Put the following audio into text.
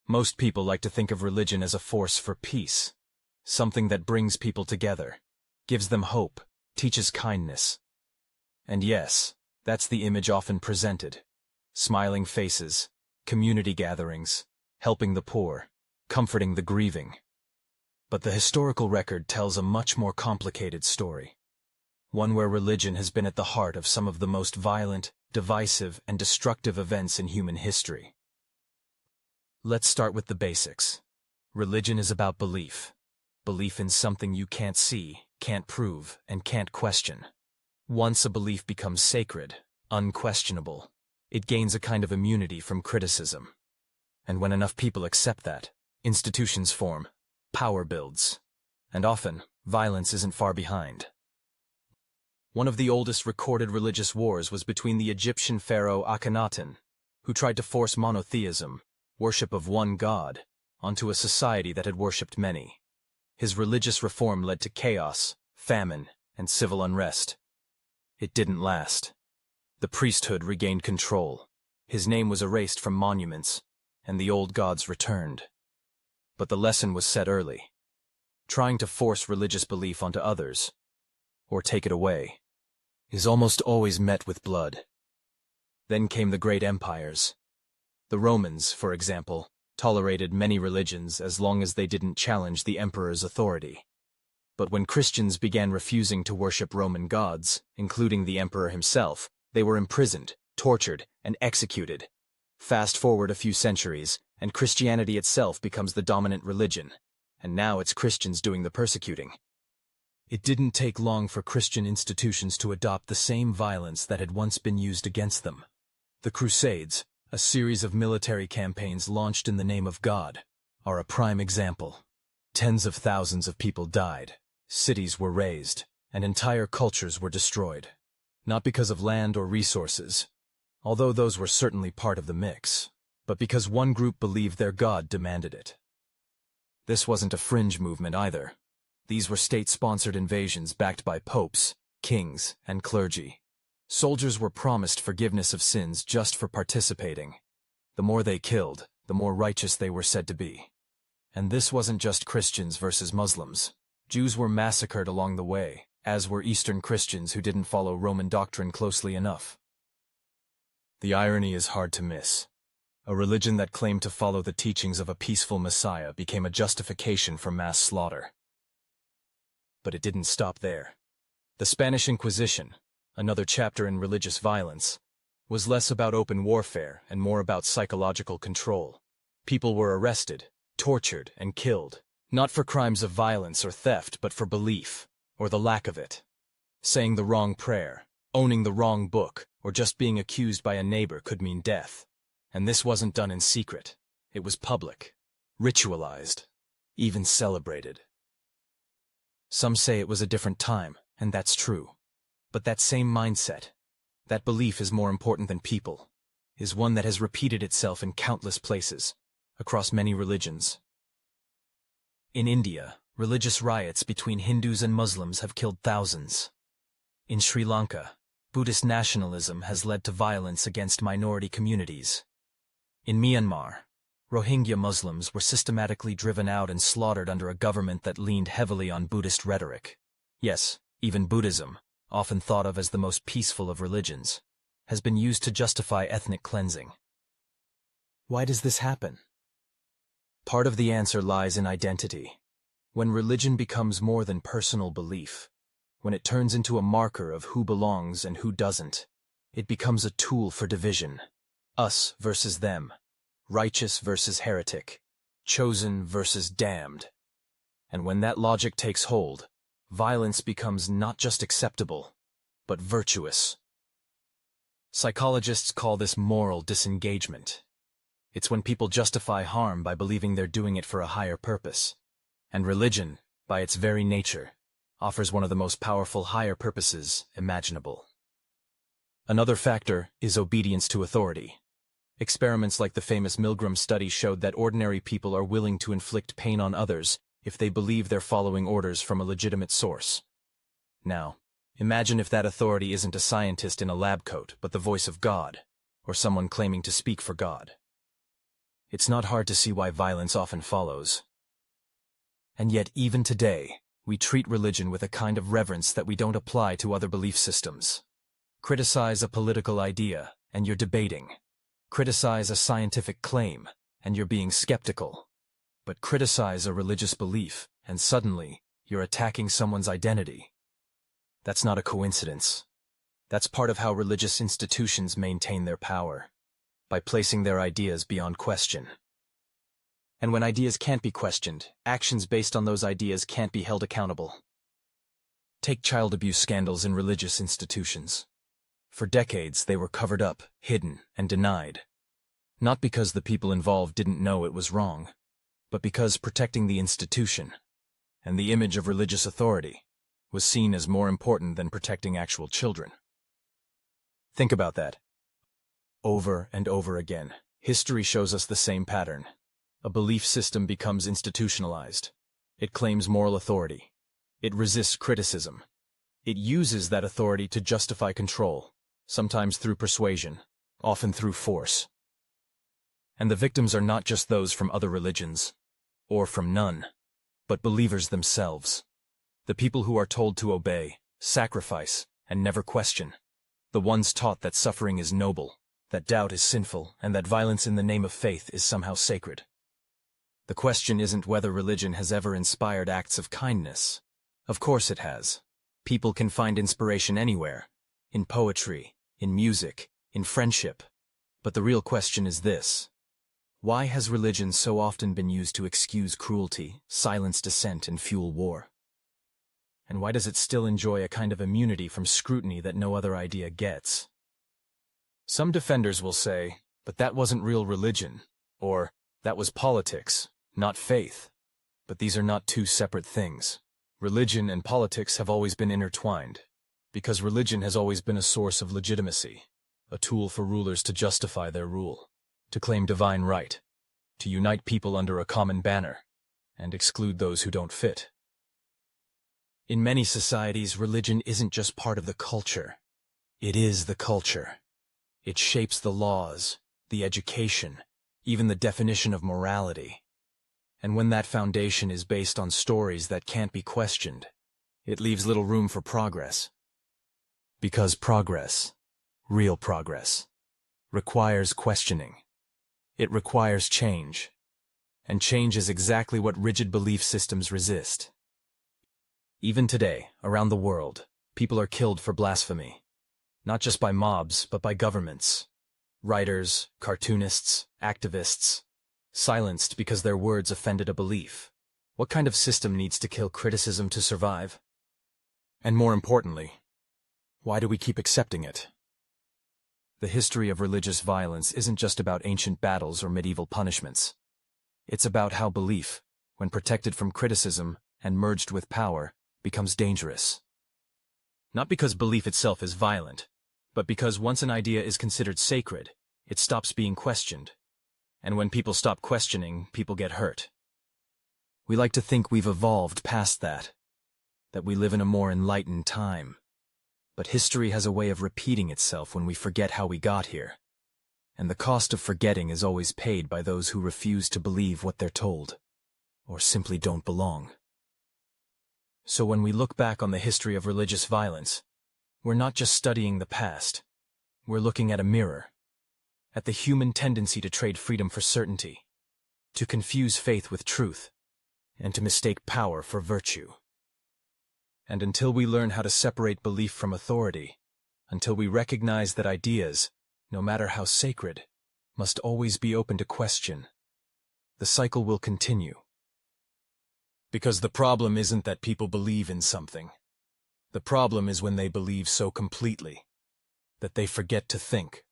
Most people like to think of religion as a force for peace, something that brings people together, gives them hope, teaches kindness. And yes, that's the image often presented. Smiling faces, community gatherings, helping the poor, comforting the grieving. But the historical record tells a much more complicated story. One where religion has been at the heart of some of the most violent, divisive, and destructive events in human history. Let's start with the basics. Religion is about belief. Belief in something you can't see, can't prove, and can't question. Once a belief becomes sacred, unquestionable, it gains a kind of immunity from criticism. And when enough people accept that, institutions form, power builds, and often, violence isn't far behind. One of the oldest recorded religious wars was between the Egyptian pharaoh Akhenaten, who tried to force monotheism, worship of one god, onto a society that had worshipped many. His religious reform led to chaos, famine, and civil unrest. It didn't last. The priesthood regained control. His name was erased from monuments, and the old gods returned. But the lesson was set early. Trying to force religious belief onto others, or take it away, is almost always met with blood. Then came the great empires. The Romans, for example, tolerated many religions as long as they didn't challenge the emperor's authority. But when Christians began refusing to worship Roman gods, including the emperor himself, they were imprisoned, tortured, and executed. Fast forward a few centuries, and Christianity itself becomes the dominant religion, and now it's Christians doing the persecuting. It didn't take long for Christian institutions to adopt the same violence that had once been used against them. The Crusades, a series of military campaigns launched in the name of God, are a prime example. Tens of thousands of people died, cities were razed, and entire cultures were destroyed. Not because of land or resources, although those were certainly part of the mix, but because one group believed their God demanded it. This wasn't a fringe movement either. These were state-sponsored invasions backed by popes, kings, and clergy. Soldiers were promised forgiveness of sins just for participating. The more they killed, the more righteous they were said to be. And this wasn't just Christians versus Muslims. Jews were massacred along the way, as were Eastern Christians who didn't follow Roman doctrine closely enough. The irony is hard to miss. A religion that claimed to follow the teachings of a peaceful Messiah became a justification for mass slaughter. But it didn't stop there. The Spanish Inquisition, another chapter in religious violence, was less about open warfare and more about psychological control. People were arrested, tortured, and killed, not for crimes of violence or theft, but for belief, or the lack of it. Saying the wrong prayer, owning the wrong book, or just being accused by a neighbor could mean death. And this wasn't done in secret. It was public, ritualized, even celebrated. Some say it was a different time, and that's true. But that same mindset, that belief is more important than people, is one that has repeated itself in countless places, across many religions. In India, religious riots between Hindus and Muslims have killed thousands. In Sri Lanka, Buddhist nationalism has led to violence against minority communities. In Myanmar, Rohingya Muslims were systematically driven out and slaughtered under a government that leaned heavily on Buddhist rhetoric. Yes, even Buddhism, often thought of as the most peaceful of religions, has been used to justify ethnic cleansing. Why does this happen? Part of the answer lies in identity. When religion becomes more than personal belief, when it turns into a marker of who belongs and who doesn't, it becomes a tool for division. Us versus them. Righteous versus heretic, chosen versus damned. And when that logic takes hold, violence becomes not just acceptable, but virtuous. Psychologists call this moral disengagement. It's when people justify harm by believing they're doing it for a higher purpose. And religion, by its very nature, offers one of the most powerful higher purposes imaginable. Another factor is obedience to authority. Experiments like the famous Milgram study showed that ordinary people are willing to inflict pain on others if they believe they're following orders from a legitimate source. Now, imagine if that authority isn't a scientist in a lab coat, but the voice of God, or someone claiming to speak for God. it's not hard to see why violence often follows. And yet, even today, we treat religion with a kind of reverence that we don't apply to other belief systems. Criticize a political idea, and you're debating. Criticize a scientific claim, and you're being skeptical. But criticize a religious belief, and suddenly, you're attacking someone's identity. That's not a coincidence. That's part of how religious institutions maintain their power, by placing their ideas beyond question. And when ideas can't be questioned, actions based on those ideas can't be held accountable. Take child abuse scandals in religious institutions. For decades, they were covered up, hidden, and denied. Not because the people involved didn't know it was wrong, but because protecting the institution, and the image of religious authority, was seen as more important than protecting actual children. Think about that. Over and over again, history shows us the same pattern. A belief system becomes institutionalized. It claims moral authority. It resists criticism. It uses that authority to justify control, sometimes through persuasion, often through force. And the victims are not just those from other religions, or from none, but believers themselves. The people who are told to obey, sacrifice, and never question. The ones taught that suffering is noble, that doubt is sinful, and that violence in the name of faith is somehow sacred. The question isn't whether religion has ever inspired acts of kindness. Of course it has. People can find inspiration anywhere, in poetry, in music, in friendship. But the real question is this: why has religion so often been used to excuse cruelty, silence dissent, and fuel war? And why does it still enjoy a kind of immunity from scrutiny that no other idea gets? Some defenders will say, but that wasn't real religion, or that was politics, not faith. But these are not two separate things. Religion and politics have always been intertwined, because religion has always been a source of legitimacy, a tool for rulers to justify their rule, to claim divine right, to unite people under a common banner, and exclude those who don't fit. In many societies, religion isn't just part of the culture. It is the culture. It shapes the laws, the education, even the definition of morality. And when that foundation is based on stories that can't be questioned, it leaves little room for progress. Because progress, real progress, requires questioning. It requires change. And change is exactly what rigid belief systems resist. Even today, around the world, people are killed for blasphemy. Not just by mobs, but by governments. Writers, cartoonists, activists, silenced because their words offended a belief. What kind of system needs to kill criticism to survive? And more importantly, why do we keep accepting it? The history of religious violence isn't just about ancient battles or medieval punishments. It's about how belief, when protected from criticism and merged with power, becomes dangerous. Not because belief itself is violent, but because once an idea is considered sacred, it stops being questioned. And when people stop questioning, people get hurt. We like to think we've evolved past that we live in a more enlightened time. But history has a way of repeating itself when we forget how we got here. And the cost of forgetting is always paid by those who refuse to believe what they're told, or simply don't belong. So when we look back on the history of religious violence, we're not just studying the past. We're looking at a mirror, at the human tendency to trade freedom for certainty, to confuse faith with truth, and to mistake power for virtue. And until we learn how to separate belief from authority, until we recognize that ideas, no matter how sacred, must always be open to question, the cycle will continue. Because the problem isn't that people believe in something. The problem is when they believe so completely that they forget to think.